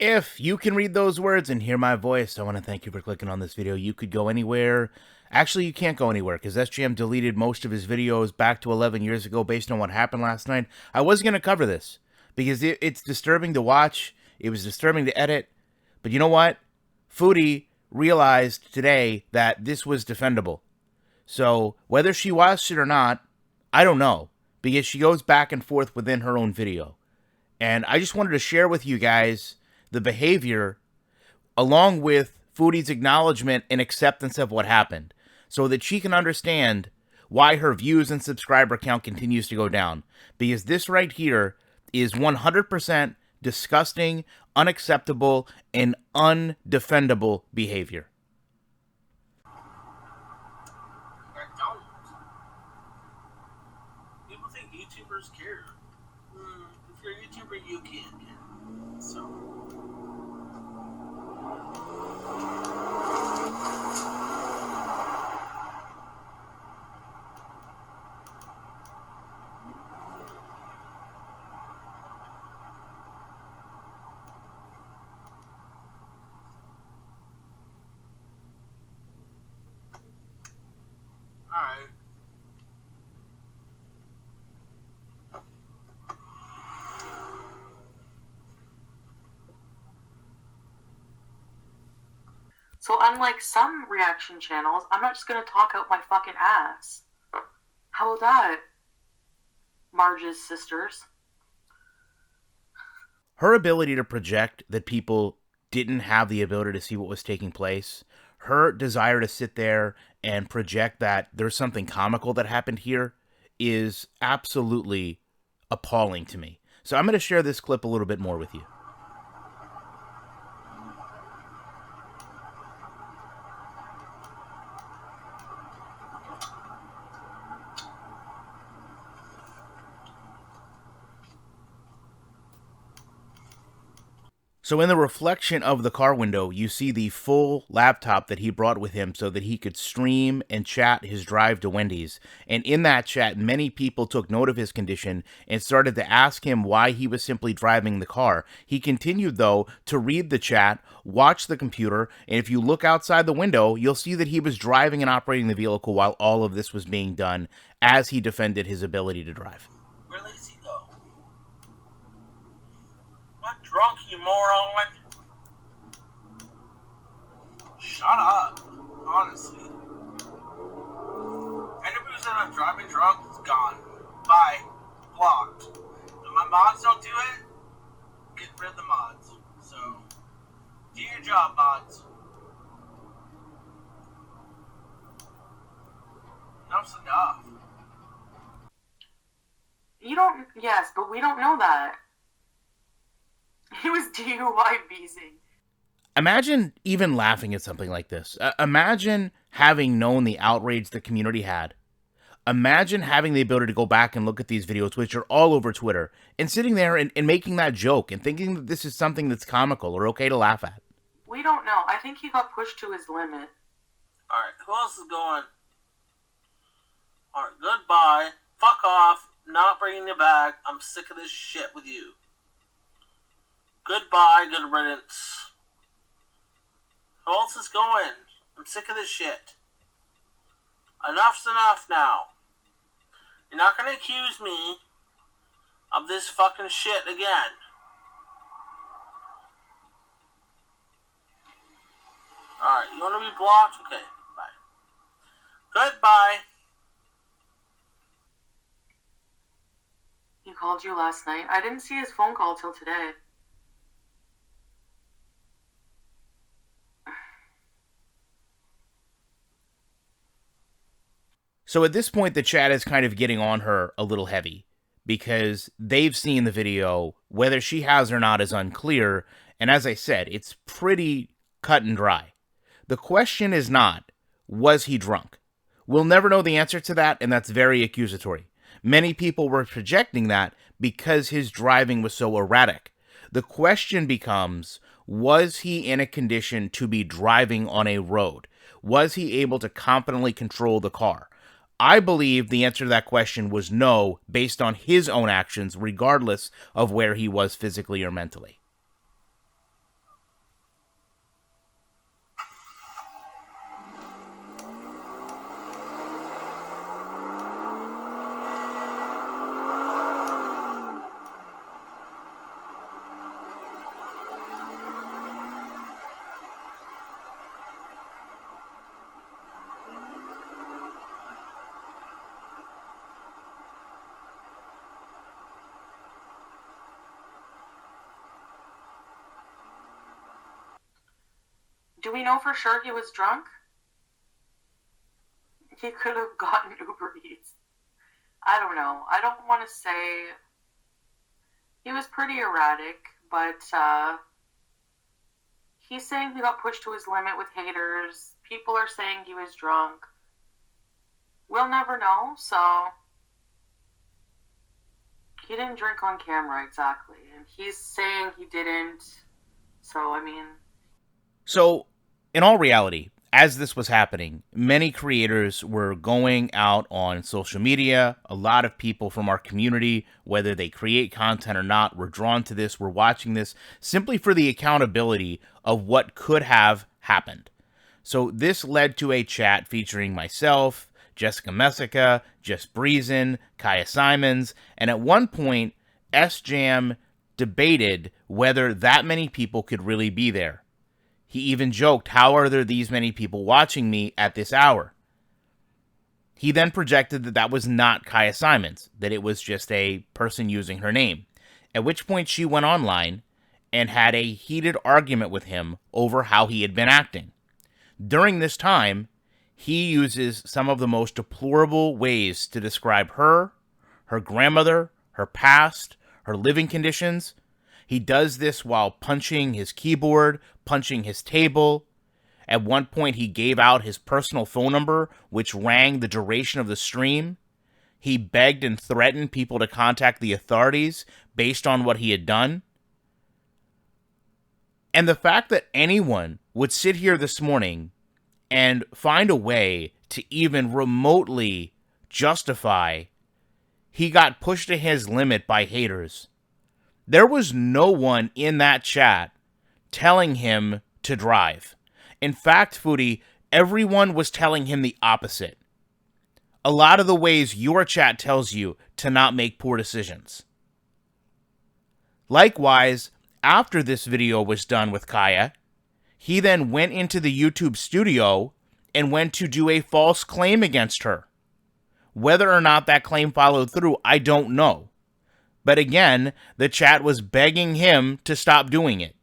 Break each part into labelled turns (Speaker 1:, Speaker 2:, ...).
Speaker 1: If you can read those words and hear my voice, I want to thank you for clicking on this video. You could go anywhere. Actually, you can't go anywhere because SJAM deleted most of his videos back to 11 years ago based on what happened last night. I was going to cover this because it's disturbing to watch. It was disturbing to edit. But you know what? Foodie realized today that this was defendable. So whether she watched it or not, I don't know, because she goes back and forth within her own video. And I just wanted to share with you guys the behavior along with Foodie's acknowledgement and acceptance of what happened so that she can understand why her views and subscriber count continues to go down. Because this right here is 100% disgusting, unacceptable, and undefendable behavior.
Speaker 2: People think YouTubers care. If you're a YouTuber, you can't care. So. Alright.
Speaker 3: So unlike some reaction channels, I'm not just gonna talk out my fucking ass. How about that, Marge's sisters?
Speaker 1: Her ability to project that people didn't have the ability to see what was taking place, her desire to sit there and project that there's something comical that happened here is absolutely appalling to me. So I'm going to share this clip a little bit more with you. So in the reflection of the car window, you see the full laptop that he brought with him so that he could stream and chat his drive to Wendy's. And in that chat, many people took note of his condition and started to ask him why he was simply driving the car. He continued, though, to read the chat, watch the computer, and if you look outside the window, you'll see that he was driving and operating the vehicle while all of this was being done as he defended his ability to drive.
Speaker 2: Where does he go? What drunk, you moron? Shut up. Honestly. Anybody who said I'm driving drunk is gone. Bye. Blocked. If my mods don't do it, get rid of the mods. So, do your job, mods. Enough's enough.
Speaker 3: You don't, yes, but we don't know that. He was DUI beezing.
Speaker 1: Imagine even laughing at something like this. Imagine having known the outrage the community had. Imagine having the ability to go back and look at these videos, which are all over Twitter, and sitting there and making that joke and thinking that this is something that's comical or okay to laugh at.
Speaker 3: We don't know. I think he got pushed to his limit.
Speaker 2: Alright, who else is going? Alright, goodbye. Fuck off. Not bringing you back. I'm sick of this shit with you. Goodbye, good riddance. Who else is going? I'm sick of this shit. Enough's enough now. You're not gonna accuse me of this fucking shit again. Alright, you wanna be blocked? Okay, bye. Goodbye.
Speaker 3: He called you last night. I didn't see his phone call till today.
Speaker 1: So at this point, the chat is kind of getting on her a little heavy because they've seen the video. Whether she has or not is unclear. And as I said, it's pretty cut and dry. The question is not, was he drunk? We'll never know the answer to that, and that's very accusatory. Many people were projecting that because his driving was so erratic. The question becomes, was he in a condition to be driving on a road? Was he able to confidently control the car? I believe the answer to that question was no, based on his own actions, regardless of where he was physically or mentally.
Speaker 3: Do we know for sure he was drunk? He could have gotten Uber Eats. I don't know. I don't want to say... He was pretty erratic, but he's saying he got pushed to his limit with haters. People are saying he was drunk. We'll never know, so... He didn't drink on camera, exactly. And he's saying he didn't. So, I mean...
Speaker 1: So, in all reality, as this was happening, many creators were going out on social media. A lot of people from our community, whether they create content or not, were drawn to this, were watching this, simply for the accountability of what could have happened. So this led to a chat featuring myself, Jessica Messica, Jess Breezen, Kaya Simons, and at one point, SJAM debated whether that many people could really be there. He even joked, how are there these many people watching me at this hour? He then projected that that was not Kaya Simons, that it was just a person using her name, at which point she went online and had a heated argument with him over how he had been acting. During this time, he uses some of the most deplorable ways to describe her, her grandmother, her past, her living conditions. He does this while punching his keyboard, punching his table. At one point, he gave out his personal phone number, which rang the duration of the stream. He begged and threatened people to contact the authorities based on what he had done. And the fact that anyone would sit here this morning and find a way to even remotely justify he got pushed to his limit by haters. There was no one in that chat telling him to drive. In fact, Foodie, everyone was telling him the opposite. A lot of the ways your chat tells you to not make poor decisions. Likewise, after this video was done with Kaya, he then went into the YouTube studio and went to do a false claim against her. Whether or not that claim followed through, I don't know. But again, the chat was begging him to stop doing it.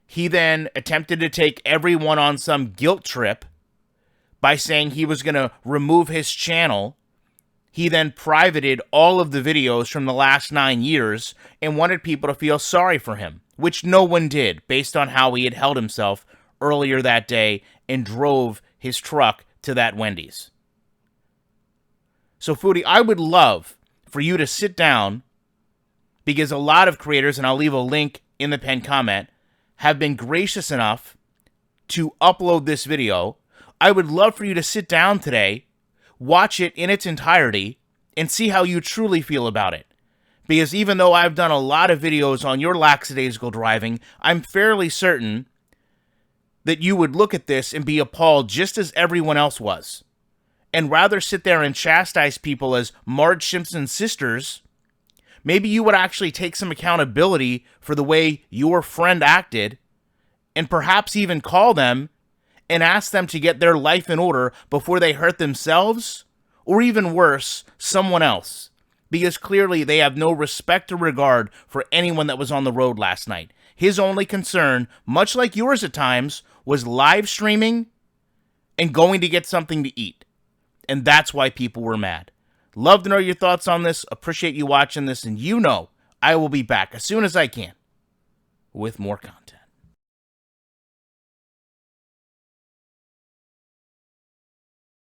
Speaker 1: He then attempted to take everyone on some guilt trip by saying he was going to remove his channel. He then privated all of the videos from the last 9 years and wanted people to feel sorry for him, which no one did based on how he had held himself earlier that day and drove his truck to that Wendy's. So, Foodie, I would love for you to sit down, because a lot of creators, and I'll leave a link in the pinned comment, have been gracious enough to upload this video. I would love for you to sit down today, watch it in its entirety, and see how you truly feel about it. Because even though I've done a lot of videos on your lackadaisical driving, I'm fairly certain that you would look at this and be appalled just as everyone else was. And rather sit there and chastise people as Marge Simpson's sisters, maybe you would actually take some accountability for the way your friend acted, and perhaps even call them and ask them to get their life in order before they hurt themselves, or even worse, someone else. Because clearly they have no respect or regard for anyone that was on the road last night. His only concern, much like yours at times, was live streaming and going to get something to eat. And that's why people were mad. Love to know your thoughts on this. Appreciate you watching this. And you know I will be back as soon as I can with more content.